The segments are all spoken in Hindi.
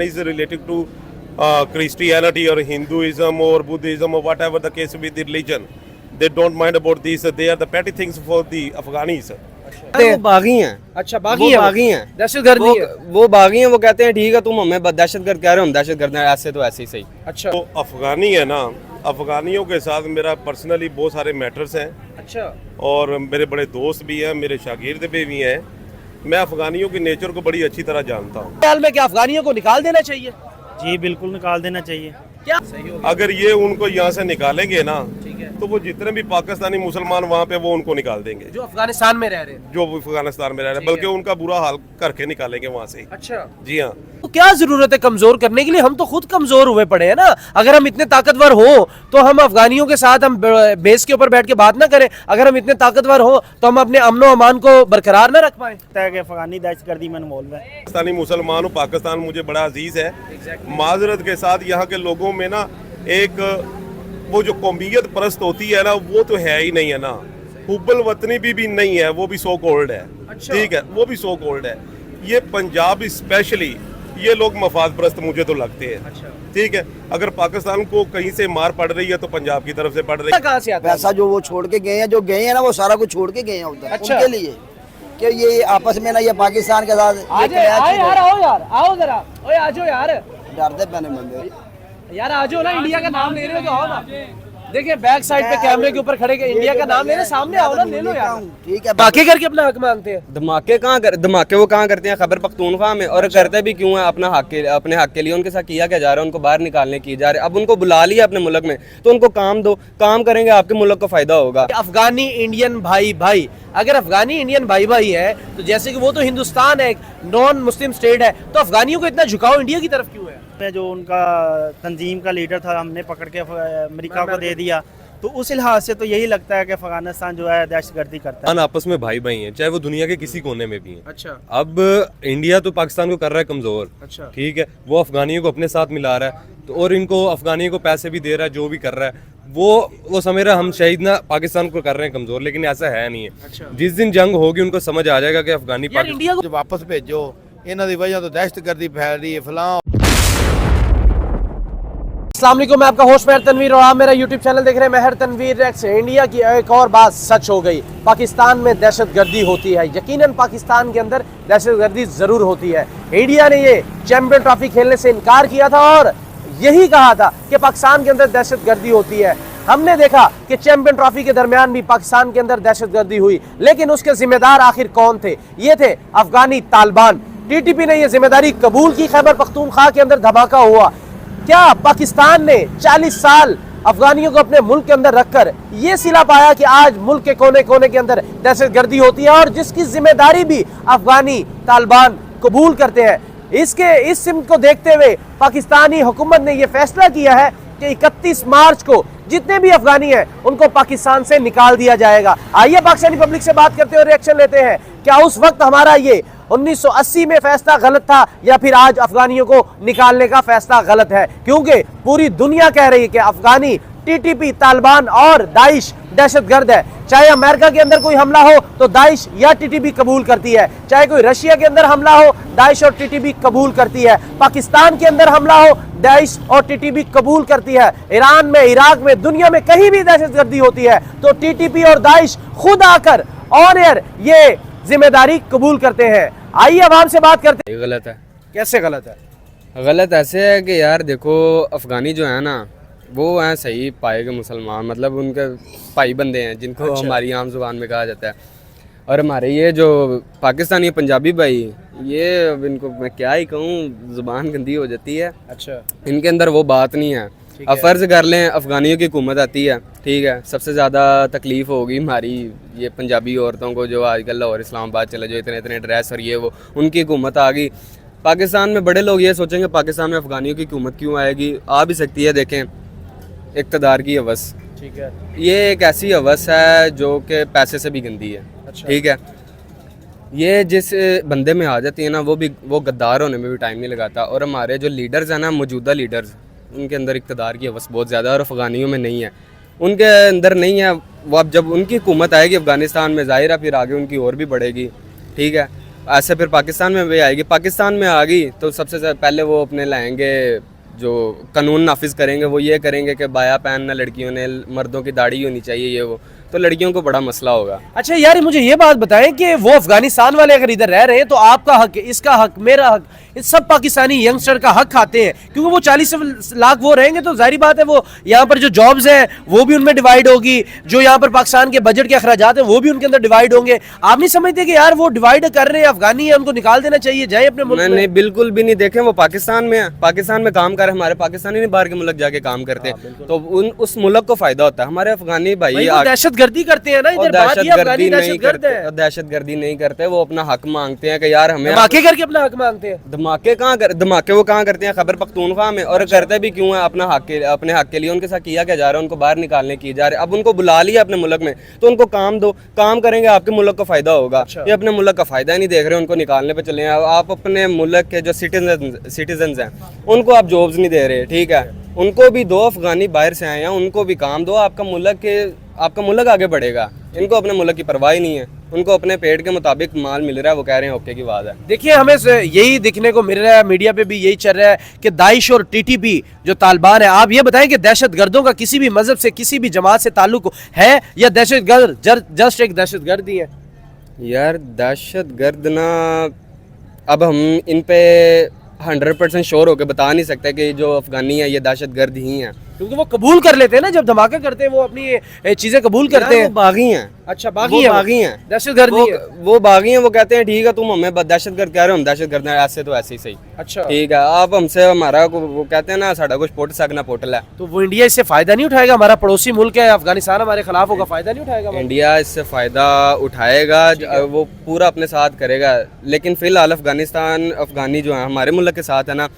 is related to Christianity or Hinduism or Buddhism or whatever the case with the religion. They don't mind about these. They are the petty things for the Afghanis. वो बागी हैं। अच्छा वो बागी है, बागी हैं, दहशतगर्द नहीं है। वो बागी हैं। वो कहते हैं ठीक है तुम हमें दहशतगर्द कह रहे हो, हम दहशतगर्द हैं, ऐसे तो ऐसे ही सही। अच्छा तो अफगानी है ना, अफगानियों के साथ मेरा पर्सनली बहुत सारे मैटर्स हैं अच्छा और मेरे बड़े दोस्त भी हैं, मेरे शागिर्द भी हैं। मैं अफगानियों की नेचर को बड़ी अच्छी तरह जानता हूँ। ख्याल में क्या अफगानियों को निकाल देना चाहिए? जी बिल्कुल निकाल देना चाहिए। क्या सही होगा? अगर ये उनको यहाँ से निकालेंगे ना ठीक है, तो वो जितने भी पाकिस्तानी मुसलमान वहाँ पे वो उनको निकाल देंगे, जो अफगानिस्तान में रह रहे हैं। जो अफगानिस्तान में रह रहे हैं, ठीक है। बल्कि उनका बुरा हाल करके निकालेंगे वहाँ से। अच्छा जी हाँ। तो क्या जरूरत है कमजोर करने के लिए? हम तो खुद कमजोर हुए पड़े हैं ना। अगर हम इतने ताकतवर हो तो हम अफगानियों के साथ हम बेस के ऊपर बैठ के बात ना करें। अगर हम इतने ताकतवर हो तो हम अपने अमनो अमान को बरकरार ना रख पाए। लगता है कि अफगानी दहशतगर्दी में इन्वॉल्व है। पाकिस्तानी मुसलमान हूँ, पाकिस्तान मुझे बड़ा अजीज है। माजरत के साथ यहाँ के लोगों में ना एक वो जो कौमियत परस्त होती है ना, वो तो है ही नहीं है ना। हुब्बुल वतनी भी नहीं है, वो भी सो कॉल्ड है। अच्छा। ठीक है, वो भी सो कॉल्ड है। ये पंजाब स्पेशली ये लोग मफाद परस्त मुझे तो लगते हैं। अच्छा ठीक है, अगर पाकिस्तान को कहीं से मार पड़ रही है तो पंजाब की तरफ से पड़ रही है। कहाँ से आता है? पैसा जो वो छोड़ के गए हैं, जो गए हैं ना, वो सारा कुछ छोड़ के गए हैं उधर। अच्छा। उनके लिए कि ये आपस में ना ये पाकिस्तान के साथ आज आओ यार, आओ यार, आओ जरा, ओए आजो यार, डरते पहने बंदे। यार आजो ना, इंडिया का नाम ले रहे हो तो आओ ना। देखिए बैक साइड पे कैमरे के ऊपर खड़े के इंडिया का नाम ले रहे, सामने आओ ना, ले लो यार। ठीक है, बाकी करके अपना हक मांगते हैं। धमाके वो कहाँ करते हैं खैबर पख्तूनख्वा में, और करते भी क्यों है अपने हक के लिए। उनके साथ किया क्या जा रहा है, उनको बाहर निकालने की जा रहे हैं। अब उनको बुला लिया अपने मुल्क में तो उनको काम दो, काम करेंगे आपके मुल्क को फायदा होगा। अफगानी इंडियन भाई भाई, अगर अफगानी इंडियन भाई भाई है तो जैसे कि वो तो हिंदुस्तान है, नॉन मुस्लिम स्टेट है, तो अफगानियों को इतना झुकाव इंडिया की तरफ क्यों है? जो उनका तंजीम का लीडर था हमने पकड़ के अमेरिका को दे दिया, तो उस लिहाज से तो यही लगता है कि अफगानिस्तान जो है दहशतगर्दी करता है। आपस में भाई भाई हैं, चाहे वो दुनिया के किसी कोने में भी हैं। अच्छा अब इंडिया तो पाकिस्तान को कर रहा है कमजोर। अच्छा ठीक है, वो अफगानियों को अपने साथ मिला रहा है तो, और इनको अफगानियों को पैसे भी दे रहा है, जो भी कर रहा है वो समझ रहा है हम शहीद ना पाकिस्तान को कर रहे हैं कमजोर, लेकिन ऐसा है नहीं है। अच्छा। जिस दिन जंग होगी उनको समझ आ जाएगा कि अफगानी यार इंडिया को वापस भेजो, इन्हों की वजह तो दहशतगर्दी फैल रही है फलां। अस्सलाम वालेकुम, मैं आपका होस्ट मेहर तनवीर और आप मेरा यूट्यूब चैनल देख रहे हैं मेहर तनवीर एक्स। इंडिया की एक और बात सच हो गई, पाकिस्तान में दहशतगर्दी होती है। यकीनन पाकिस्तान के अंदर दहशतगर्दी जरूर होती है। इंडिया ने ये चैंपियन ट्रॉफी खेलने से इनकार किया था और यही कहा था कि पाकिस्तान के अंदर दहशतगर्दी होती है। हमने देखा कि चैंपियन ट्रॉफी के दरमियान भी पाकिस्तान के अंदर दहशतगर्दी हुई, लेकिन उसके जिम्मेदार आखिर कौन थे? ये थे अफगानी तालिबान। टीटीपी ने यह जिम्मेदारी कबूल की। खैबर पख्तूनख्वा के अंदर धमाका हुआ। क्या पाकिस्तान ने 40 साल अफगानियों को अपने मुल्क के अंदर रखकर ये सिला पाया कि आज मुल्क के कोने कोने के अंदर दहशतगर्दी होती है और जिसकी जिम्मेदारी भी अफगानी तालिबान कबूल करते हैं। इस सिमत को देखते हुए पाकिस्तानी हुकूमत ने यह फैसला किया है कि 31 मार्च को जितने भी अफगानी हैं उनको पाकिस्तान से निकाल दिया जाएगा। आइए पाकिस्तानी पब्लिक से बात करते हैं और रिएक्शन लेते हैं। क्या उस वक्त हमारा ये 1980 में फैसला गलत था या फिर आज अफगानियों को निकालने का फैसला गलत है? क्योंकि पूरी दुनिया कह रही है कि अफगानी, टीटीपी, तालिबान और दाइश दहशतगर्द है। चाहे अमेरिका के अंदर कोई हमला हो तो दाइश या टीटीपी कबूल करती है, चाहे कोई रशिया के अंदर हमला हो दाइश और टीटीपी कबूल करती है, पाकिस्तान के अंदर हमला हो दाइश और टीटीपी कबूल करती है, ईरान में, इराक में, दुनिया में कहीं भी दहशतगर्दी होती है तो टीटीपी और दाइश खुद आकर ऑन एयर ये जिम्मेदारी कबूल करते हैं। आइए आवाम से बात करते हैं। गलत है। कैसे गलत है? गलत ऐसे है कि यार देखो, अफगानी जो है ना वो हैं सही पाए के मुसलमान, मतलब उनके भाई बंदे हैं जिनको हमारी आम जुबान में कहा जाता है। और हमारे ये जो पाकिस्तानी पंजाबी भाई, ये अब इनको मैं क्या ही कहूँ, जुबान गंदी हो जाती है। अच्छा, इनके अंदर वो बात नहीं है। अब फ़र्ज़ कर लें अफ़गानियों की हुकूमत आती है, ठीक है, सबसे ज़्यादा तकलीफ़ होगी हमारी ये पंजाबी औरतों को जो आजकल लाहौर इस्लामाबाद चले, जो इतने इतने ड्रेस और ये वो, उनकी हुकूमत आ गई पाकिस्तान में। बड़े लोग ये सोचेंगे पाकिस्तान में अफ़गानियों की हुकूमत क्यों आएगी, आ भी सकती है। देखें, इक़्तिदार की हवस, ठीक है, ये एक ऐसी हवस है जो कि पैसे से भी गंदी है। अच्छा। ठीक है, ये जिस बंदे में आ जाती है ना, वो गद्दार होने में भी टाइम नहीं लगाता। और हमारे जो लीडर्स हैं ना, मौजूदा लीडर्स, उनके अंदर इक़्तिदार की हवस बहुत ज़्यादा है और अफ़गानियों में नहीं है, उनके अंदर नहीं है। वो अब जब उनकी हुकूमत आएगी अफ़गानिस्तान में, ज़ाहिर है फिर आगे उनकी और भी बढ़ेगी। ठीक है, ऐसे फिर पाकिस्तान में भी आएगी। पाकिस्तान में आ गई तो सबसे पहले वो अपने लाएंगे जो कानून नाफिज करेंगे, वो ये करेंगे कि बाया पहनना लड़कियों ने, मर्दों की दाढ़ी होनी चाहिए, ये वो, तो लड़कियों को बड़ा मसला होगा। अच्छा यार मुझे ये बात बताएं कि वो अफगानिस्तान वाले अगर इधर रह रहे हैं तो आपका हक, इसका हक, मेरा हक, इस सब पाकिस्तानी यंगस्टर का हक खाते हैं, क्योंकि वो 40 लाख वो रहेंगे तो जाहिर बात है वो यहाँ पर जो जॉब्स हैं वो भी उनमें डिवाइड होगी, जो यहाँ पर पाकिस्तान के बजट के अखराजात हैं वो भी उनके अंदर डिवाइड होंगे। आप नहीं समझते कि यार वो डिवाइड कर रहे हैं, अफगानी है, उनको निकाल देना चाहिए, जाए अपने मुल्क में? नहीं, बिल्कुल भी नहीं। देखें वो पाकिस्तान में है, पाकिस्तान में काम कर रहे, हमारे पाकिस्तानी नहीं बाहर के मुल्क जाके काम करते हैं, तो उस मुल्क को फायदा होता है। हमारे अफगानी भाई दहशतगर्दी करते हैं ना, इधर बात ये अफगानी दहशतगर्द है। दहशतगर्दी नहीं करते, वो अपना हक मांगते हैं कि यार हमें धमाके करके अपना हक मांगते हैं। धमाके वो कहाँ करते हैं? खैबर पख्तूनख्वा में। और करते भी क्यों है? अपने हक के लिए। उनके साथ किया क्या जा रहा है? उनको बाहर निकालने की जा रहे हैं। अब उनको बुला लिया अपने मुल्क में तो उनको काम दो, काम करेंगे आपके मुल्क को फायदा होगा। ये अपने मुल्क का फायदा ही नहीं देख रहे, उनको निकालने पे चले हैं। आप अपने मुल्क के जो सिटीजन हैं उनको आप जॉब्स नहीं दे रहे, ठीक है, उनको भी दो। अफगानी बाहर से आए हैं, उनको भी काम दो। आपका मुल्क आगे बढ़ेगा। इनको अपने मुल्क की परवाह ही नहीं है, उनको अपने पेट के मुताबिक माल मिल रहा है, वो कह रहे हैं ओके की बात है। देखिए हमें यही दिखने को मिल रहा है, मीडिया पे भी यही चल रहा है कि दाइश और टीटीपी जो तालिबान है, आप ये बताएं कि दहशतगर्दों का किसी भी मजहब से, किसी भी जमात से ताल्लुक है या दहशतगर्द जस्ट एक दहशतगर्द ही है? यार दहशतगर्द ना, अब हम इन पे 100% श्योर होकर बता नहीं सकते कि जो अफगानी है ये दहशतगर्द ही हैं, क्योंकि वो कबूल कर लेते हैं ना, जब धमाका करते हैं वो अपनी चीजें कबूल करते हैं। वो बागी हैं। अच्छा बागी हैं, दहशतगर्द नहीं है। वो बागी हैं। वो कहते हैं ठीक है तुम हमें दहशतगर्द कह रहे हो, हम दहशतगर्द हैं, ऐसे तो ऐसे ही सही। अच्छा ठीक है, आप हमसे हमारा वो कहते हैं ना साड़ा कुछ पोट सकना पोटल है, तो वो इंडिया इससे फायदा नहीं उठाएगा? हमारा पड़ोसी मुल्क है अफगानिस्तान, हमारे खिलाफ होगा, फायदा नहीं उठाएगा? इंडिया इससे फ़ायदा उठाएगा, वो पूरा अपने साथ करेगा। लेकिन फ़िलहाल अफगानी जो है हमारे मुल्क के साथ है ना,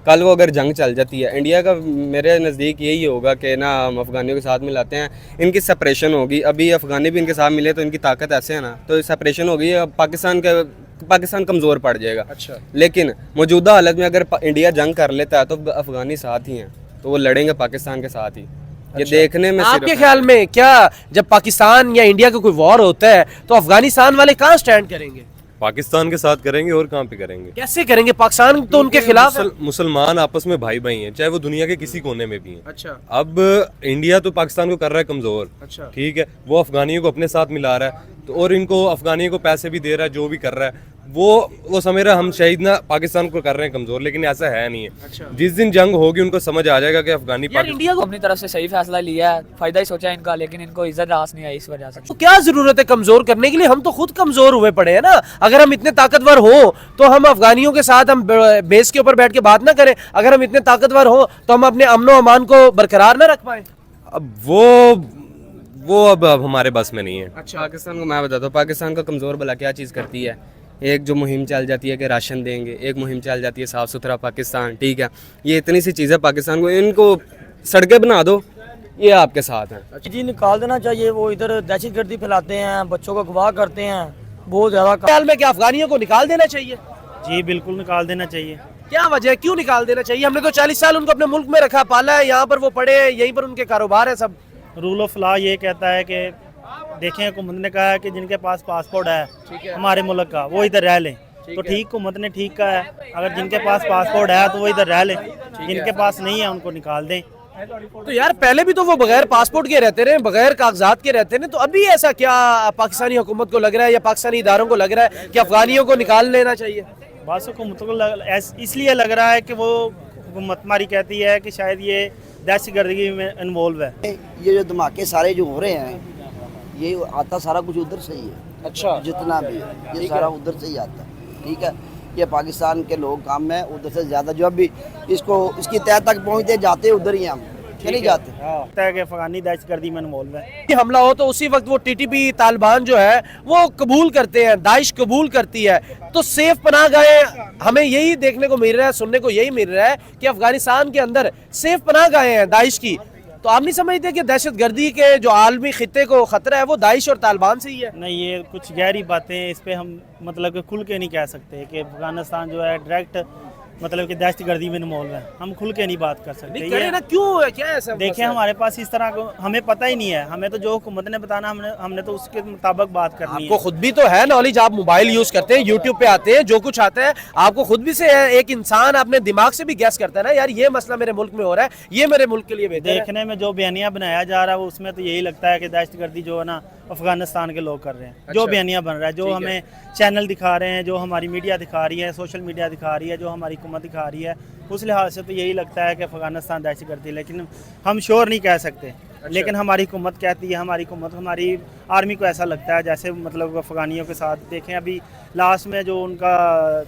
कल वो अगर जंग चल जाती है, इंडिया का मेरे नज़दीक यही होगा कि ना हम अफगानियों के साथ मिलाते हैं, इनकी सेपरेशन होगी। अभी अफगानी भी इनके साथ मिले तो इनकी ताकत ऐसे है ना, तो सेपरेशन होगी, पाकिस्तान कमज़ोर पड़ जाएगा। अच्छा लेकिन मौजूदा हालत में अगर इंडिया जंग कर लेता है तो अफगानी साथ ही हैं, तो वो लड़ेंगे पाकिस्तान के साथ ही। ये देखने में आपके ख्याल में क्या जब पाकिस्तान या इंडिया का कोई वॉर होता है तो अफगानिस्तान वाले कहाँ स्टैंड करेंगे? पाकिस्तान के साथ करेंगे और कहाँ पे करेंगे? कैसे करेंगे? पाकिस्तान तो उनके खिलाफ है। मुसलमान आपस में भाई भाई हैं, चाहे वो दुनिया के किसी कोने में भी हैं। अच्छा अब इंडिया तो पाकिस्तान को कर रहा है कमजोर, अच्छा ठीक है, वो अफगानियों को अपने साथ मिला रहा है, तो और इनको अफगानियों को पैसे भी दे रहा है, जो भी कर रहा है वो समझ रहा है हम शहीद ना पाकिस्तान को कर रहे हैं कमजोर, लेकिन ऐसा है नहीं है। अच्छा। जिस दिन जंग होगी उनको समझ आ जाएगा कि अफगानी यार इंडिया को अपनी तरफ से सही फैसला लिया है, फायदा ही सोचा है इनका, लेकिन इनको इज्जत रास नहीं आई इस वजह से। तो क्या जरूरत है कमजोर करने के लिए? हम तो खुद कमजोर हुए पड़े हैं ना। अगर हम इतने ताकतवर हो तो हम अफगानियों के साथ हम बेस के ऊपर बैठ के बात ना करें? अगर हम इतने ताकतवर हो तो हम अपने अमनो अमान को बरकरार ना रख पाए? अब वो अब हमारे बस में नहीं है। अच्छा पाकिस्तान को मैं बताता हूँ, पाकिस्तान का कमज़ोर भला क्या चीज़ करती है? एक जो मुहिम चल जाती है कि राशन देंगे, एक मुहिम चल जाती है साफ़ सुथरा पाकिस्तान, ठीक है, ये इतनी सी चीज़ें पाकिस्तान को, इनको सड़कें बना दो, ये आपके साथ हैं। जी निकाल देना चाहिए। वो इधर दहशतगर्दी फैलाते हैं, बच्चों को गवाह करते हैं, बहुत ज़्यादा। ख्याल में क्या अफगानियों को निकाल देना चाहिए? जी बिल्कुल निकाल देना चाहिए। क्या वजह है, क्यों निकाल देना चाहिए? हमने तो 40 साल उनको अपने मुल्क में रखा, पाला है, यहाँ पर वो पड़े हैं, यहीं पर उनके कारोबार है सब। रूल ऑफ लॉ ये कहता है कि देखें, हुकूमत ने कहा है कि जिनके पास पासपोर्ट है हमारे मुल्क का वो इधर रह लें, तो ठीक, हुकूमत ने ठीक कहा है। अगर जिनके पास पासपोर्ट है तो वो इधर रह लें, जिनके पास नहीं है उनको निकाल दें। तो यार पहले भी तो वो बगैर पासपोर्ट के रहते रहे, बगैर कागजात के रहते रहे, तो अभी ऐसा क्या पाकिस्तानी हुकूमत को लग रहा है या पाकिस्तानी इदारों को लग रहा है कि अफगानियों को निकाल लेना चाहिए? बस हुकूमत को इसलिए लग रहा है कि वो हुकूमत हमारी कहती है कि शायद ये दहशतगर्दी में इन्वॉल्व है। ये जो धमाके सारे जो हो रहे हैं, ये आता सारा कुछ उधर से ही है। अच्छा जितना भी है ये सारा उधर से ही आता है, ठीक है। ये पाकिस्तान के लोग काम में उधर से ज़्यादा जो अभी इसकी तह तक पहुँचते जाते उधर ही हम नहीं जाते। लगता है कि अफगानी दहशतगर्दी में इन्वॉल्व है। कि हमला हो तो उसी वक्त वो टीटीपी तालिबान जो है वो कबूल करते हैं, दाइश कबूल करती है, तो सेफ पनाह गए। हमें यही देखने को मिल रहा है, सुनने को यही मिल रहा है कि अफगानिस्तान के अंदर सेफ पनाह गए हैं दाइश की। तो आप नहीं समझते कि दहशतगर्दी के जो आलमी खित्ते को खतरा है वो दाइश और तालिबान से ही है? नहीं, ये कुछ गहरी बातें, इस पे हम मतलब कि खुल के नहीं कह सकते कि अफगानिस्तान जो है डायरेक्ट मतलब कि दहशतगर्दी में इन्वॉल्व है, हम खुल के नहीं बात कर सकते। नहीं करे ना, क्यों है, क्या है ऐसा? देखिए हमारे पास इस तरह को हमें पता ही नहीं है, हमें तो जो हुकूमत ने बताना हमने तो उसके मुताबिक बात करनी आपको है। खुद भी तो है नॉलेज, आप मोबाइल यूज करते हैं, यूट्यूब पे आते हैं, जो कुछ आता है आपको खुद भी से है। एक इंसान अपने दिमाग से भी गैस करता है ना, यार ये मसला मेरे मुल्क में हो रहा है, ये मेरे मुल्क के लिए बेहतर है। देखने में जो बयानिया बनाया जा रहा है वो उसमें तो यही लगता है कि दहशतगर्दी जो है ना अफगानिस्तान के लोग कर रहे हैं। जो बयानिया बन रहा है, जो हमें चैनल दिखा रहे हैं, जो हमारी मीडिया दिखा रही है, सोशल मीडिया दिखा रही है, जो हमारी हुकूमत दिखा रही है, उस लिहाज से तो यही लगता है कि अफगानिस्तान दहशतगर्दी, लेकिन हम श्योर नहीं कह सकते। लेकिन हमारी हुकूमत कहती है, हमारी हुकूमत, हमारी आर्मी को ऐसा लगता है जैसे मतलब अफगानियों के साथ। देखें अभी लास्ट में जो उनका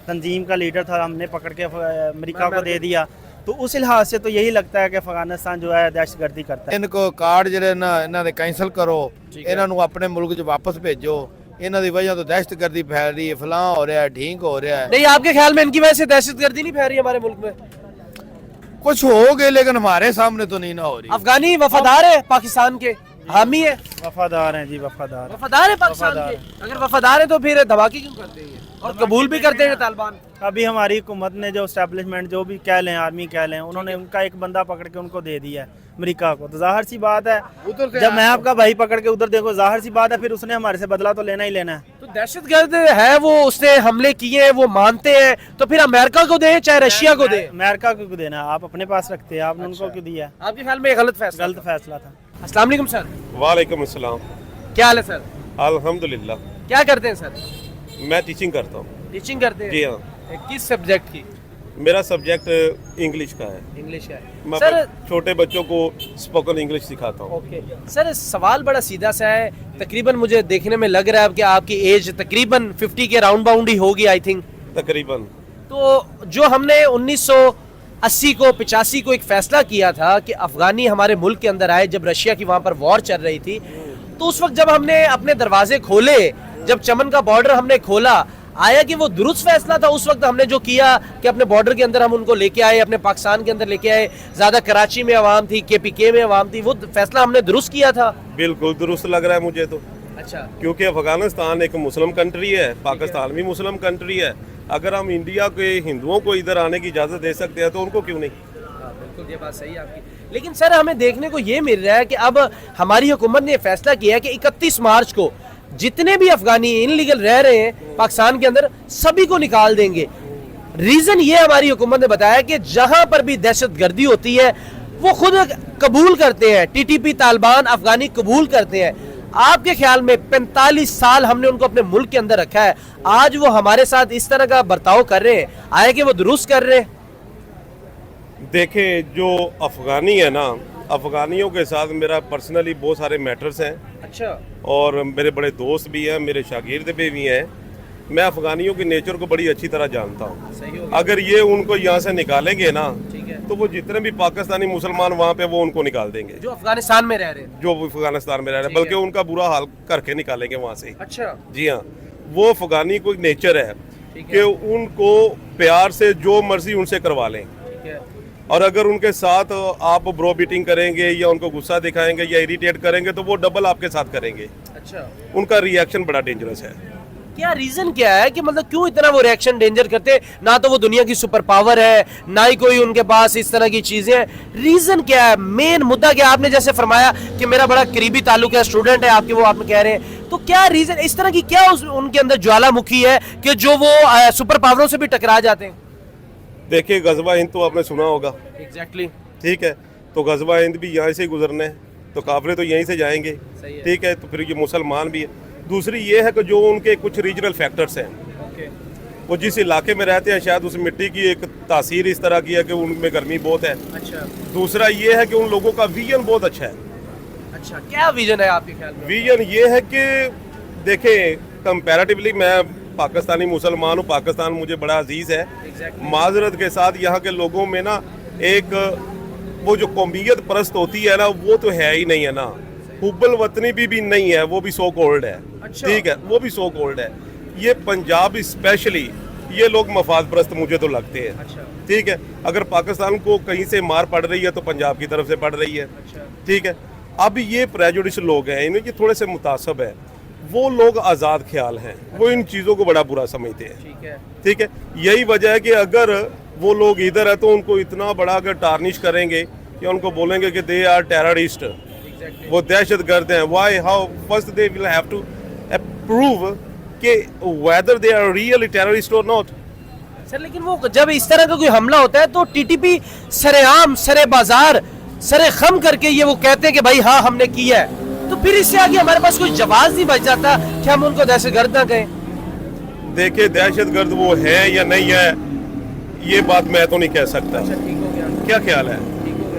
तंजीम का लीडर था हमने पकड़ के अमेरिका को दे दिया, तो उस लिहाज से तो यही लगता है कि अफगानिस्तान जो है दहशतगर्दी करता है। इनको कार्ड ਜਿਹੜੇ ਨਾ ਇਹਨਾਂ ਦੇ ਕੈਂਸਲ ਕਰੋ, ਇਹਨਾਂ ਨੂੰ ਆਪਣੇ ਮੁਲਕ 'ਚ ਵਾਪਸ ਭੇਜੋ। ਇਹਨਾਂ ਦੀ ਵਜ੍ਹਾ ਤੋਂ ਦਹਿਸ਼ਤਗਰਦੀ ਫੈਲ ਰਹੀ ਹੈ, ਫਲਾਂ ਹੋ ਰਿਹਾ ਹੈ, ढींग हो रहा है। नहीं, आपके ख्याल में इनकी वजह से दहशतगर्दी नहीं फैल रही हमारे मुल्क में? कुछ हो गए लेकिन हमारे सामने तो नहीं ना हो रही। अफगानी वफादार है पाकिस्तान के, हामी है, वफादार हैं जी, वफादार। वफादार है पाकिस्तान के। अगर वफादार है तो फिर धमाके क्यों करते हैं और कबूल भी करते हैं तालिबान? अभी हमारी हुकूमत ने जो एस्टेब्लिशमेंट जो भी कह लें, आर्मी कह लें, उन्होंने उनका एक बंदा पकड़ के उनको दे दिया है अमेरिका को। तो जाहिर सी बात है जब मैं आपका भाई पकड़ के उधर देखो, जाहिर सी बात है फिर उसने हमारे से बदला तो लेना ही लेना है। तो दहशतगर्द है वो, उसने हमले किए हैं, वो मानते हैं, तो फिर अमेरिका को दें चाहे रशिया को दें? अमेरिका को क्यों देना, आप अपने पास रखते हैं, आपने उनको क्यों दिया? आपके ख्याल में ये गलत फैसला? गलत फैसला था। अस्सलाम वालेकुम सर। वालेकुम अस्सलाम। क्या हाल है सर? अल्हम्दुलिल्लाह। क्या करते हैं सर? मैं टीचिंग करता हूँ। टीचिंग करते हैं? जी हाँ। किस सब्जेक्ट की? मेरा सब्जेक्ट इंग्लिश का है। इंग्लिश का है मैं सर। छोटे बच्चों को स्पोकन इंग्लिश सिखाता हूँ। ओके सर, सवाल बड़ा सीधा सा है। तकरीबन मुझे देखने में लग रहा है कि आपकी एज तकरीबन 50 के राउंड बाउंड ही होगी, आई थिंक। तकरीबन। तो जो हमने 1980 को 85 को एक फैसला किया था कि अफगानी हमारे मुल्क के अंदर आए, जब रशिया की वहाँ पर वॉर चल रही थी, तो उस वक्त जब हमने अपने दरवाजे खोले, जब चमन का बॉर्डर हमने खोला, आया कि वो दुरुस्त फैसला था? उस वक्त हमने जो किया कि अपने बॉर्डर के अंदर हम उनको लेके आए, अपने पाकिस्तान के अंदर लेके आए, ज्यादा कराची में आवाम थी, KPK में आवाम थी, वो फैसला हमने दुरुस्त किया था? बिल्कुल दुरुस्त लग रहा है मुझे तो। अच्छा, क्योंकि अफगानिस्तान एक मुस्लिम कंट्री है, पाकिस्तान भी मुस्लिम कंट्री है। अगर हम इंडिया के हिंदुओं को इधर आने की इजाज़त दे सकते हैं तो उनको क्यों नहीं? बिल्कुल ये बात सही है आपकी। लेकिन सर हमें देखने को ये मिल रहा है कि अब हमारी हुकूमत ने फैसला किया है कि 31 मार्च को जितने भी अफगानी इनलीगल रह रहे हैं पाकिस्तान के अंदर, सभी को निकाल देंगे। रीजन ये हमारी हुकूमत ने बताया कि जहां पर भी दहशतगर्दी होती है वो खुद कबूल करते हैं, TTP तालिबान अफगानी कबूल करते हैं। आपके ख्याल में 45 साल हमने उनको अपने मुल्क के अंदर रखा है, आज वो हमारे साथ इस तरह का बर्ताव कर रहे हैं, आए कि वो दुरुस्त कर रहे हैं? देखें, जो अफगानी है ना, अफगानियों के साथ मेरा पर्सनली बहुत सारे मैटर्स हैं। अच्छा, और मेरे बड़े दोस्त भी हैं, मेरे शागिर्द भी हैं। मैं अफगानियों के नेचर को बड़ी अच्छी तरह जानता हूँ। अगर ये उनको यहाँ से निकालेंगे ना, तो वो जितने भी पाकिस्तानी मुसलमान वहाँ पे वो उनको निकाल देंगे, जो अफगानिस्तान में रह रहे हैं। जो अफगानिस्तान में रह रहे हैं, बल्कि उनका बुरा हाल करके निकालेंगे वहाँ से। अच्छा, जी हाँ, वो अफगानी कोई नेचर है कि उनको प्यार से जो मर्जी उनसे करवा लें। और अगर उनके साथ आप ब्रो बीटिंग करेंगे या उनको गुस्सा दिखाएंगे या इरिटेट करेंगे तो वो डबल आपके साथ करेंगे। अच्छा, उनका रिएक्शन बड़ा डेंजरस है। क्या रीजन क्या है कि मतलब क्यों इतना वो रिएक्शन डेंजर करते हैं? ना तो वो दुनिया की सुपर पावर है, ना ही कोई उनके पास इस तरह की चीजें हैं। रीजन क्या है, मेन मुद्दा क्या? आपने जैसे फरमाया कि मेरा बड़ा करीबी ताल्लुक है, स्टूडेंट है आपके, वो आप कह रहे हैं, तो क्या रीजन इस तरह की क्या उनके अंदर ज्वालामुखी है कि जो वो सुपर पावरों से भी टकरा जाते हैं? देखिए, गजवा हिंद तो आपने सुना होगा। एग्जैक्टली। ठीक है, तो गजवा हिंद भी यहाँ से ही गुजरना है, तो काफिले तो यहीं से जाएंगे। ठीक है, तो फिर ये मुसलमान भी है। दूसरी ये है कि जो उनके कुछ रीजनल फैक्टर्स हैं, वो जिस इलाके में रहते हैं शायद उस मिट्टी की एक तासीर इस तरह की है कि उनमें गर्मी बहुत है। अच्छा, दूसरा ये है कि उन लोगों का विजन बहुत अच्छा है। अच्छा, क्या विजन है आपके ख्याल में? विजन ये है कि देखें, कंपैरेटिवली मैं पाकिस्तानी मुसलमान हूँ, पाकिस्तान मुझे बड़ा अजीज़ है। माजरत के साथ यहाँ के लोगों में ना एक वो जो कौमियत परस्त होती है ना, वो तो है ही नहीं है ना। हुब्बुल वतनी भी नहीं है, वो भी सो कॉल्ड है। अच्छा। ठीक है, वो भी सो कॉल्ड है। ये पंजाब स्पेशली ये लोग मफाद परस्त मुझे तो लगते हैं। अच्छा। ठीक है, अगर पाकिस्तान को कहीं से मार पड़ रही है तो पंजाब की तरफ से पड़ रही है। अच्छा। ठीक है, अब ये प्रेजुडिस लोग हैं, इन्हें ये थोड़े से मुतासब है। वो लोग आज़ाद ख्याल हैं, वो इन चीज़ों को बड़ा बुरा समझते हैं। ठीक है। ठीक है, यही वजह है कि अगर वो लोग इधर है तो उनको इतना बड़ा अगर टार्निश करेंगे कि उनको बोलेंगे कि दे आर टेररिस्ट, वो दहशतगर्द हैं, why how first they will have to prove कि whether they are really terrorist और नॉट। सर लेकिन वो जब इस तरह का कोई हमला होता है तो टीटीपी सरेआम सरे बाजार सरे खम करके ये वो कहते हैं कि भाई हाँ हमने किया है, तो फिर इससे आगे हमारे पास कोई जवाब नहीं बच जाता कि हम उनको दहशतगर्द ना कहें। देखिए दहशतगर्द वो है या नहीं है ये बात मैं तो नहीं कह सकता। क्या ख्याल है?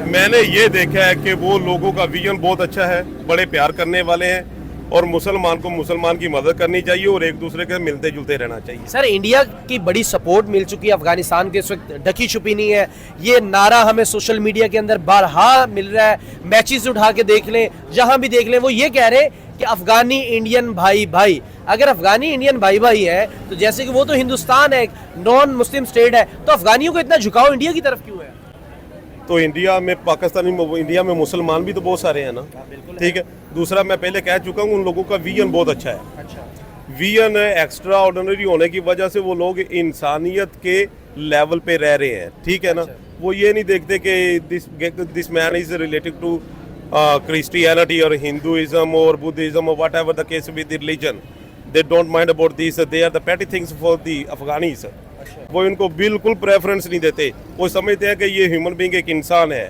मैंने ये देखा है कि वो लोगों का विजन बहुत अच्छा है, बड़े प्यार करने वाले हैं और मुसलमान को मुसलमान की मदद करनी चाहिए और एक दूसरे के मिलते जुलते रहना चाहिए। सर इंडिया की बड़ी सपोर्ट मिल चुकी है अफगानिस्तान के, इस वक्त ढकी छुपी नहीं है, ये नारा हमें सोशल मीडिया के अंदर बारहा मिल रहा है, मैचेस उठा के देख लें, जहां भी देख लें वो ये कह रहे हैं कि अफगानी इंडियन भाई भाई। अगर अफगानी इंडियन भाई भाई है तो जैसे कि वो तो हिंदुस्तान है, एक नॉन मुस्लिम स्टेट है, तो अफगानियों को इतना झुकाव इंडिया की तरफ क्यों है? तो इंडिया में पाकिस्तानी, इंडिया में मुसलमान भी तो बहुत सारे हैं ना, ठीक है। दूसरा मैं पहले कह चुका हूँ उन लोगों का विजन बहुत अच्छा है। विजन एक्स्ट्रा ऑर्डिनरी होने की वजह से वो लोग इंसानियत के लेवल पे रह रहे हैं, ठीक है ना। वो ये नहीं देखते कि this man is related to Christianity और हिंदुइज्म और बुद्धिज्म और whatever the case with religion, they don't mind about this, they are the petty things for the Afghanis. वो इनको बिल्कुल प्रेफरेंस नहीं देते, वो समझते हैं कि ये ह्यूमन बीइंग एक इंसान है,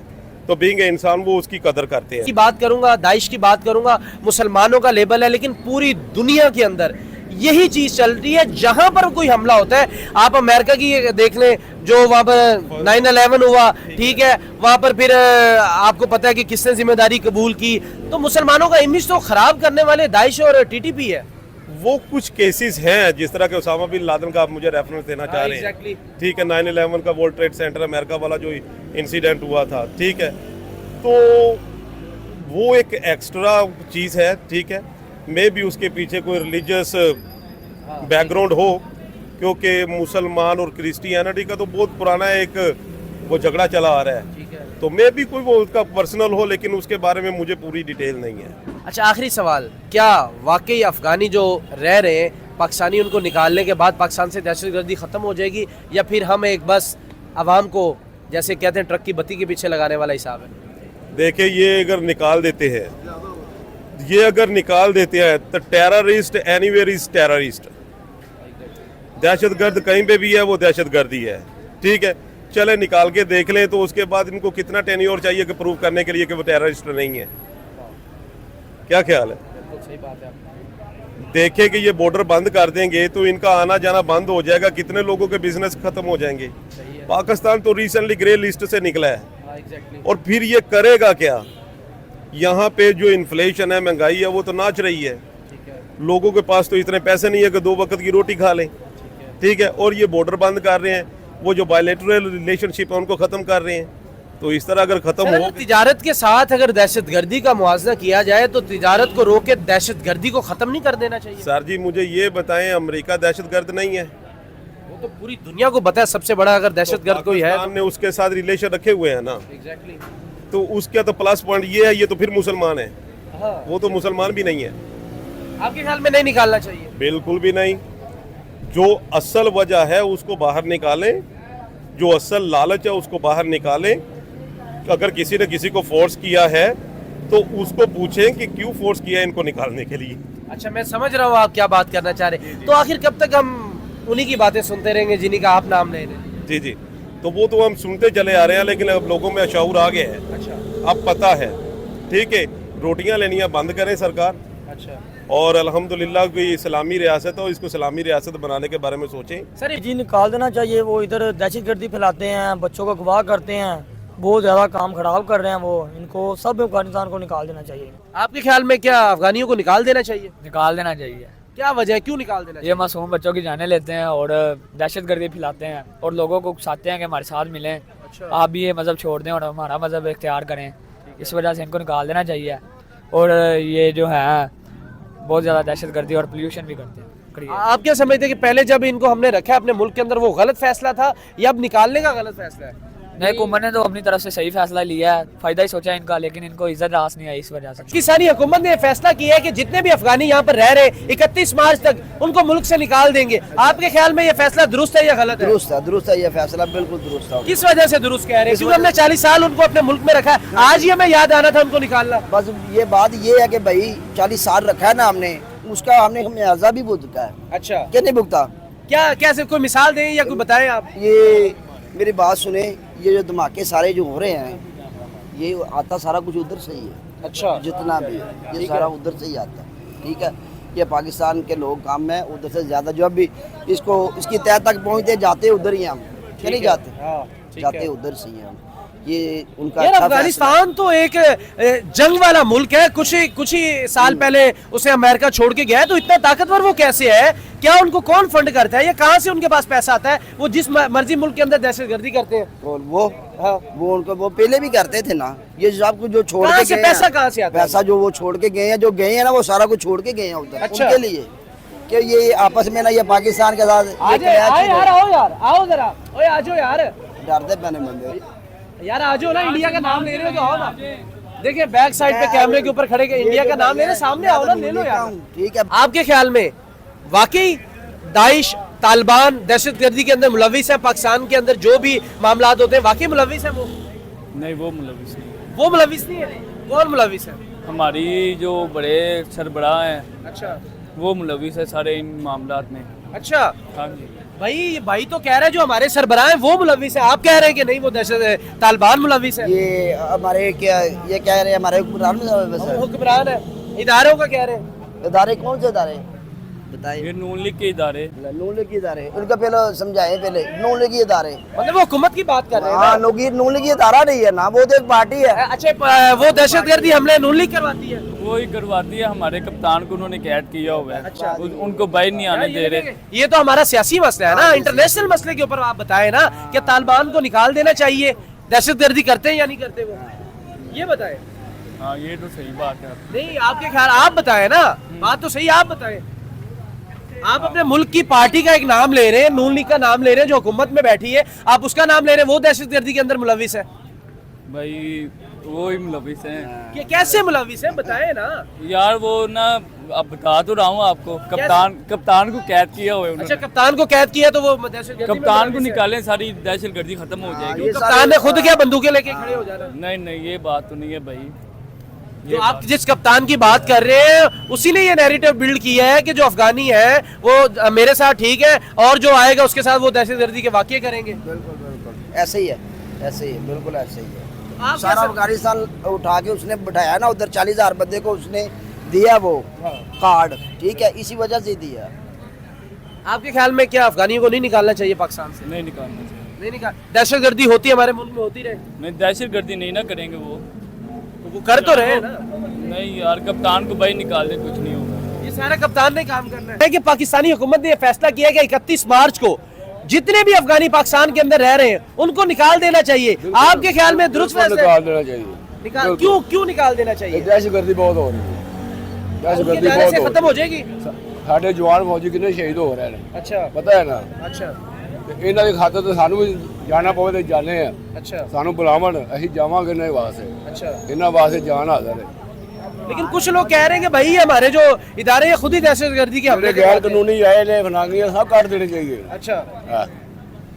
तो बीइंग ए इंसान वो उसकी कदर करते हैं। की बात करूंगा, दाइश की बात करूंगा, मुसलमानों का लेबल है, लेकिन पूरी दुनिया के अंदर यही चीज चल रही है। जहां पर कोई हमला होता है, आप अमेरिका की देख लें, जो वहां पर 9/11 हुआ, ठीक है, वहां पर फिर आपको पता है कि किसने जिम्मेदारी कबूल की, तो मुसलमानों का इमेज तो खराब करने वाले दाइश और टीटीपी है। वो कुछ केसेस हैं जिस तरह के उसामा बिन लादेन का आप मुझे रेफरेंस देना चाह रहे हैं, ठीक है, 9/11 का वर्ल्ड ट्रेड सेंटर अमेरिका वाला जो इंसिडेंट हुआ था, ठीक है, तो वो एक एक्स्ट्रा चीज़ है, ठीक है। मे भी उसके पीछे कोई रिलीजियस बैकग्राउंड हो, क्योंकि मुसलमान और क्रिश्चियनिटी का तो बहुत पुराना एक वो झगड़ा चला आ रहा है, तो मे भी कोई वो उसका पर्सनल हो, लेकिन उसके बारे में मुझे पूरी डिटेल नहीं है। अच्छा आखिरी सवाल, क्या वाकई अफगानी जो रह रहे हैं पाकिस्तानी, उनको निकालने के बाद पाकिस्तान से दहशतगर्दी ख़त्म हो जाएगी, या फिर हम एक बस आवाम को जैसे कहते हैं ट्रक की बत्ती के पीछे लगाने वाला हिसाब है? देखिए ये अगर निकाल देते हैं, ये अगर निकाल देते हैं तो टेररिस्ट एनीवेयर इज टेररिस्ट, दहशतगर्द कहीं पे भी है वो दहशतगर्दी है, ठीक है। चले निकाल के देख लें, तो उसके बाद इनको कितना टेन्योर चाहिए कि प्रूव करने के लिए कि वो टेररिस्ट नहीं है। क्या ख्याल है? सही बात है। देखें कि ये बॉर्डर बंद कर देंगे तो इनका आना जाना बंद हो जाएगा, कितने लोगों के बिजनेस खत्म हो जाएंगे। पाकिस्तान तो रिसेंटली ग्रे लिस्ट से निकला है, और फिर ये करेगा क्या? यहाँ पे जो इन्फ्लेशन है, महंगाई है, वो तो नाच रही है, लोगों के पास तो इतने पैसे नहीं है कि 2 वक्त की रोटी खा लें, ठीक है, और ये बॉर्डर बंद कर रहे हैं, वो जो बायलैटरल रिलेशनशिप है उनको खत्म कर रहे हैं। तो इस तरह अगर खत्म हो, तिजारत के साथ अगर दहशतगर्दी का मुआवजा किया जाए तो तिजारत को रोक के दहशतगर्दी को खत्म नहीं कर देना चाहिए? सर जी मुझे ये बताएं, अमेरिका दहशतगर्द नहीं है? वो तो पूरी दुनिया को पता है सबसे बड़ा अगर दहशतगर्द कोई है, हमने उसके साथ रिलेशन रखे हुए हैं ना, तो उसका तो प्लस पॉइंट ये है, ये तो फिर मुसलमान है, वो तो मुसलमान भी नहीं है। आपके ख्याल में नहीं निकालना चाहिए? बिल्कुल भी नहीं। जो असल वजह है उसको बाहर निकालें, जो असल लालच है उसको बाहर निकालें। अगर किसी ने किसी को फोर्स किया है तो उसको पूछें कि क्यों फोर्स किया इनको निकालने के लिए। अच्छा मैं समझ रहा हूँ आप क्या बात करना चाह रहे हैं, तो आखिर कब तक हम उन्हीं की बातें सुनते रहेंगे जिन्हीं का आप नाम ले रहे हैं? जी जी, तो वो तो हम सुनते चले आ रहे हैं, लेकिन अब लोगों में शऊर आ गया है। अच्छा, अब पता है, ठीक है, रोटियां लेनियां बंद करें सरकार। अच्छा, और अल्हम्दुलिल्लाह कोई इस्लामी रियासत हो, इसको इस्लामी रियासत बनाने के बारे में सोचें। सर जी निकाल देना चाहिए, वो इधर दहशतगर्दी फैलाते हैं, बच्चों को अगवा करते हैं, बहुत ज़्यादा काम खराब कर रहे हैं वो, इनको सब अफगानिस्तान को निकाल देना चाहिए। आपके ख्याल में क्या अफगानियों को निकाल देना चाहिए? निकाल देना चाहिए। क्या वजह है, क्यों निकाल देना चाहिए? ये मासूम बच्चों की जानें लेते हैं और दहशतगर्दी फैलाते हैं और लोगों को उकसाते हैं कि हमारे साथ मिलें, अच्छा, आप भी ये मज़हब छोड़ दें और हमारा मज़हब इख्तियार करें। इस वजह से इनको निकाल देना चाहिए। और ये जो है बहुत ज़्यादा दहशतगर्दी और पोल्यूशन भी करते हैं। आप क्या समझते हैं कि पहले जब इनको हमने रखा अपने मुल्क के अंदर वो गलत फैसला था या अब निकालने का गलत फैसला है? नहीं, हुकूमत ने तो अपनी तरफ से सही फैसला लिया है, फायदा ही सोचा इनका, लेकिन इनको इज्जत रास नहीं आई इस वजह से। पाकिस्तानी हुकूमत ने फैसला किया है कि जितने भी अफगानी यहाँ पर रह रहे 31 मार्च तक उनको मुल्क से निकाल देंगे। आपके ख्याल में ये फैसला दुरुस्त है या गलत है? दुरुस्त है, ये फैसला बिल्कुल दुरुस्त है। किस वजह से दुरुस्त कह रहे हैं? क्योंकि हमने 40 साल उनको अपने मुल्क में रखा है, आज ही हमें याद आना था उनको निकालना। बस ये बात ये है कि भाई 40 साल रखा है ना हमने, उसका हमने मुआवजा भी भुगता है। अच्छा, क्या नहीं भुगता? क्या कैसे, कोई मिसाल दें या कोई बताएं आप? ये मेरी बात सुने, ये जो धमाके सारे जो हो रहे हैं, ये आता सारा कुछ उधर से ही है। अच्छा, जितना भी है ये सारा उधर से ही आता है, ठीक है। ये पाकिस्तान के लोग काम है उधर से ज़्यादा, जो भी इसकी तह तक पहुँचते जाते उधर ही हम, क्या नहीं जाते, जाते उधर से ही हम। ये उनका यार अच्छा अफगानिस्तान तो एक जंग वाला मुल्क है, कुछ ही साल पहले उसे अमेरिका छोड़ के गया है, तो इतना ताकतवर वो कैसे है? क्या उनको कौन फंड करता है या कहाँ से उनके पास पैसा आता है? वो जिस मर्जी मुल्क के अंदर दहशतगर्दी करते हैं। वो उनको वो पहले भी करते थे ना, ये सब कुछ जो छोड़ के गए, पैसा कहाँ से आता है? पैसा जो वो छोड़ के गए हैं, जो गए हैं ना, वो सारा कुछ छोड़ के गए हैं उधर। अच्छा। उनके लिए कि ये आपस में ना, ये पाकिस्तान के साथ आओ यार, आओ जरा, ओए आ जाओ यार, डरते पहने बंदे यार आ जाओ ना, इंडिया का नाम ले रहे हो तो आओ ना। देखिए बैक साइड पे कैमरे के ऊपर खड़े के इंडिया का नाम ले रहे, सामने आओ ना, ले लो यार। ठीक है। आपके ख्याल में वाकई दाइश तालिबान दहशतगर्दी के अंदर मुलविस है? पाकिस्तान के अंदर जो भी मामला होते हैं वाकई मुलविस है वो? नहीं, वो मुलविस नहीं। वो मुलविस नहीं है? कौन मुलविस है? हमारी जो बड़े सरबराह हैं, अच्छा, वो मुलविस है सारे इन मामलात में। अच्छा हाँ जी। भाई तो कह रहे हैं जो हमारे सरबराह हैं वो मुलविस है, आप कह रहे हैं कि नहीं वो दहशत तालिबान मुलविस है? ये हमारे क्या ये कह रहे हैं, हमारे हुक्मरान है, इदारों का कह रहे हैं। इदारे कौन से इदारे बताइए? ये नून लीग के इदारे। नून लीग के इदारे, उनका पहले समझाए, पहले नून लीग के इदारे, मतलब वो हुकूमत की बात कर रहे हैं? हाँ, नून लीग की इदारा नहीं है ना, वो तो एक पार्टी है। अच्छा, वो दहशतगर्दी हमले नून लीग करवाती है? वो ही करवाती है, हमारे कप्तान को उन्होंने कैद किया हुआ है। अच्छा। उनको बाहर नहीं आने दे रहे। ये तो हमारा सियासी मसला है ना, इंटरनेशनल मसले के ऊपर आप बताएं ना, कि तालिबान को निकाल देना चाहिए, दहशतगर्दी करते हैं या नहीं करते वो, ये बताएं। हाँ, ये तो सही बात है। नहीं, आपके ख्याल आप बताएं ना, बात तो सही आप बताएं। आप अपने मुल्क की पार्टी का एक नाम ले रहे हैं, नून लीग का नाम ले रहे हैं जो हुकूमत में बैठी है, आप उसका नाम ले रहे हैं, वो दहशतगर्दी के अंदर मुलविस है? भाई वो ही मुलविस हैं। कि कैसे मुलविस है बताएं ना यार। वो ना, अब बता तो रहा हूँ आपको, कप्तान को कैद किया हुआ है उन्होंने। अच्छा, कप्तान को कैद किया तो वो दहशतगर्दी में कप्तान को मुलविस है? निकालें, सारी दहशतगर्दी खत्म हो जाएगी। कप्तान ने खुद क्या बंदूकें लेके खड़े हो जाना? नहीं, ये बात तो नहीं है भाई। जो आप जिस कप्तान की बात कर रहे हैं उसी ने ये नैरेटिव बिल्ड किया है कि जो अफगानी है वो मेरे साथ ठीक है और जो आएगा उसके साथ वो दहशतगर्दी के वाक़ये करेंगे। बिल्कुल ऐसे ही है, ऐसे ही है, बिल्कुल ऐसे ही है। आप सारा अफगानिस्तान उठा के उसने बिठाया ना उधर, 40,000 बंदे को उसने दिया वो कार्ड, ठीक है, इसी वजह से दिया। आपके ख्याल में क्या अफगानियों को नहीं निकालना चाहिए पाकिस्तान से? नहीं निकालना चाहिए। नहीं निकाल, दहशतगर्दी होती है हमारे मुल्क में, होती रहे। नहीं, दहशतगर्दी नहीं ना करेंगे वो कर तो रहे हैं ना। नहीं यार, कप्तान को भाई निकाल दे, कुछ नहीं होगा। ये सारा कप्तान ने काम करना है कि पाकिस्तानी हुकूमत ने फैसला किया कि 31 मार्च को जितने भी अफगानी पाकिस्तान के अंदर रह रहे हैं उनको निकाल देना चाहिए। आपके ख्याल में दुरुस्त फैसला? निकाल देना चाहिए। निकाल क्यों निकाल देना चाहिए? दहशतगर्दी बहुत हो रही है, दहशतगर्दी जाने से बहुत खत्म हो जाएगी। ਸਾਡੇ ਜਵਾਨ ਫੌਜੀ ਕਿੰਨੇ ਸ਼ਹੀਦ ਹੋ ਰਹੇ ਨੇ, अच्छा ਪਤਾ ਹੈ ਨਾ। अच्छा ਤੇ ਇਹਨਾਂ ਦੀ ਖਾਤਰ ਤਾਂ ਸਾਨੂੰ ਵੀ ਜਾਣਾ ਪਵੇ ਤੇ ਜਾਣੇ ਆ, अच्छा ਸਾਨੂੰ ਬੁਲਾਵਣ ਅਸੀਂ ਜਾਵਾਂਗੇ ਇਹਨਾਂ ਵਾਸਤੇ, अच्छा। ਇਹਨਾਂ ਵਾਸਤੇ ਜਾਨ ਹਾਜ਼ਰ ਹੈ। लेकिन कुछ लोग कह रहे हैं कि भाई हमारे जो इदारे हैं खुद ही दहशतगर्दी के हमले ਜਿਹੜੇ गैर कानूनी आए ने फनांगियां सब काट देने चाहिए। अच्छा, हाँ,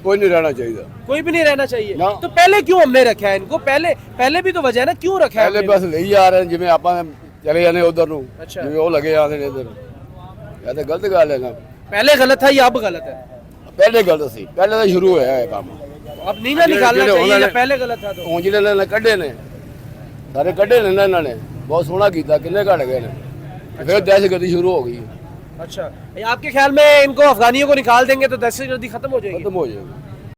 कोई नहीं रहना चाहिए। कोई भी नहीं रहना चाहिए। ना। तो पहले क्यों हमने रखा है इनको? पहले भी तो वजह है ना, क्यों रखा है पहले हमने? बस ਲਈ ਆ ਰਹੇ ਨੇ, ਜਿਵੇਂ ਆਪਾਂ ਚਲੇ ਜਾਂਦੇ ਉਧਰ ਨੂੰ, अच्छा। ਜਿਵੇਂ ਉਹ ਲੱਗੇ ਆਉਂਦੇ ਨੇ ਇੱਧਰ। ਇਹ ਤਾਂ ਗਲਤ ਗੱਲ ਹੈ ਨਾ, पहले गलत था या अब गलत है? ਪਹਿਲੇ ਗਲਤ ਸੀ, ਪਹਿਲੇ ਤਾਂ ਸ਼ੁਰੂ ਹੋਇਆ ਇਹ ਕੰਮ। अब नहीं ना निकालना ਜਿਹੜੇ चाहिए ਉਹਨਾਂ जब पहले गलत था तो। ਹੁਣ ਜਿਹੜੇ ਇਹਨਾਂ ਨੇ ਕੱਢੇ ਨੇ, ਸਾਰੇ ਕੱਢੇ ਨੇ ਨਾ ਇਹਨਾਂ ਨੇ, ਬਹੁਤ ਸੋਹਣਾ ਕੀਤਾ, ਕਿੰਨੇ ਘਟ ਗਏ ਨੇ, ਫਿਰ ਦਹਿਸ਼ਤਗਰਦੀ ਸ਼ੁਰੂ ਹੋ ਗਈ। अच्छा, आपके ख्याल में इनको अफगानियों को निकाल देंगे तो दहशतगर्दी खत्म हो जाएगी? खत्म हो जाएगी।